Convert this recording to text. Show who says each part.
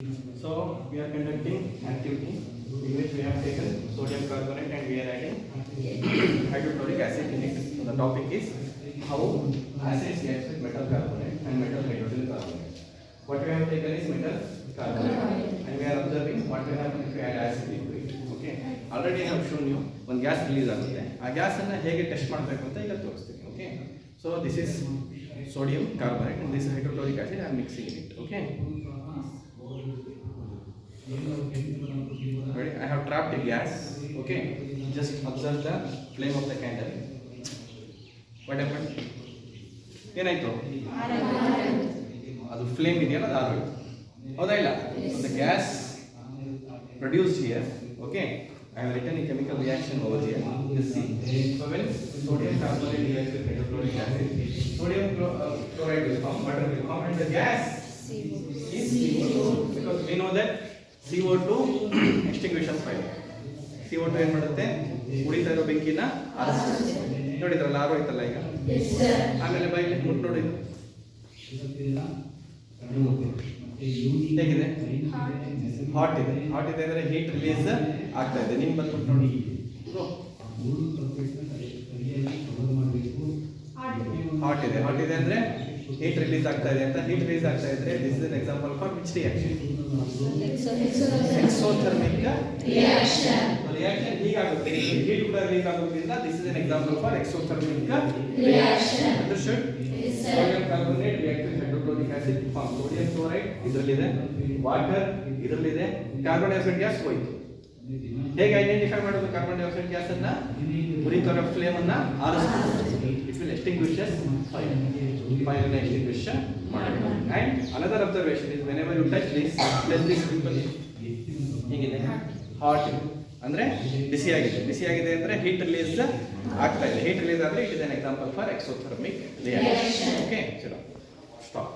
Speaker 1: So we are conducting activity in which we have taken sodium carbonate and we are adding hydrochloric acid in it. So the topic is how acids react with metal carbonate and metal hydrogen carbonate. What we have taken is metal carbonate and we are observing what will happen if we add acid into it. Okay. Already I have shown you one gas release ಆಗುತ್ತೆ. ಆ gas ಅನ್ನು ಹೇಗೆ test ಮಾಡಬೇಕು ಅಂತ ಈಗ ತೋರಿಸ್ತೀನಿ. Okay. So this is sodium carbonate and this is hydrochloric acid. I am mixing it. Okay. Ready? I have trapped a gas. Okay. Just observe the flame of the candle. What happened? ಏನಾಯ್ತು? ಅದು flame ಇದೆಯಲ್ಲ ಅದು ಆರೋಯ್ತು. ಹೌದಾ ಇಲ್ಲ? The gas produced here. Okay. I have written a chemical reaction over here. Just see. So when sodium carbonate reacts with hydrochloric acid, sodium chloride will form, water will form, and the gas is CO2 because we know that CO2 extinguishes fire. CO2 ಏನು ಮಾಡುತ್ತೆ? ಉಳಿತಾ ಇರೋ ಬೆಂಕಿನ ಆರಿಸುತ್ತೆ. ನೋಡಿದ್ರಲ್ಲ ಆರೋಯ್ತಲ್ಲ ಈಗ. ಆಮೇಲೆ ಬಾಯಲ್ಲಿ ಮುಟ್ಟು ನೋಡಿ. ಹೇಗಿದೆ? ಹಾಟ್ ಇದೆ. ಹಾಟ್ ಇದೆ ಅಂದ್ರೆ ಹೀಟ್ ರಿಲೀಸ್ ಆಗ್ತಾ ಇದೆ. ನಿಮ್ಗೆ ಬಂದ್ಬಿಟ್ಟು ನೋಡಿ. ಹಾಟ್ ಇದೆ. ಹಾಟ್ ಇದೆ ಅಂದ್ರೆ ಹೀಟ್ ರಿಲೀಸ್ ಆಗ್ತಾ ಇದೆ ಅಂತ. ಹೀಟ್ ರಿಲೀಸ್ ಆಗ್ತಾ ಇದ್ರೆ this is an example for which reaction? Exothermic reaction. Reaction ಹೀಗಾಗುತ್ತೆ. ಹೀಟ್ ಕೂಡ ರಿಲೀಸ್ ಆಗೋದ್ರಿಂದ this is an example for exothermic reaction. Understood? Sodium carbonate reacts with hydrochloric acid to form sodium chloride. ಇದರಲ್ಲಿದೆ water ಇದರಲ್ಲಿದೆ carbon dioxide gas ಹೋಯಿತು. ಹೇಗೆ identify ಮಾಡೋದು carbon dioxide gas ಅನ್ನ? ಉರಿತರೋ flame ಅನ್ನ ಆರಿಸಬೇಕು. It will extinguishes fire. Fire ಅನ್ನ extinguish ಮಾಡಬೇಕು. And another observation is whenever you touch this simple ಹೇಗಿದೆ? ಹಾಟ್ ಇದೆ ಅಂದ್ರೆ ಬಿಸಿಯಾಗಿದೆ. ಬಿಸಿಯಾಗಿದೆ ಅಂದ್ರೆ ಹೀಟ್ ರಿಲೀಸ್ ಆಗ್ತಾ ಇದೆ. ಹೀಟ್ ರಿಲೀಸ್ ಆದ್ರೆ it is an example for exothermic reaction. Okay, ಚಲೋ ಸ್ಟಾಪ್.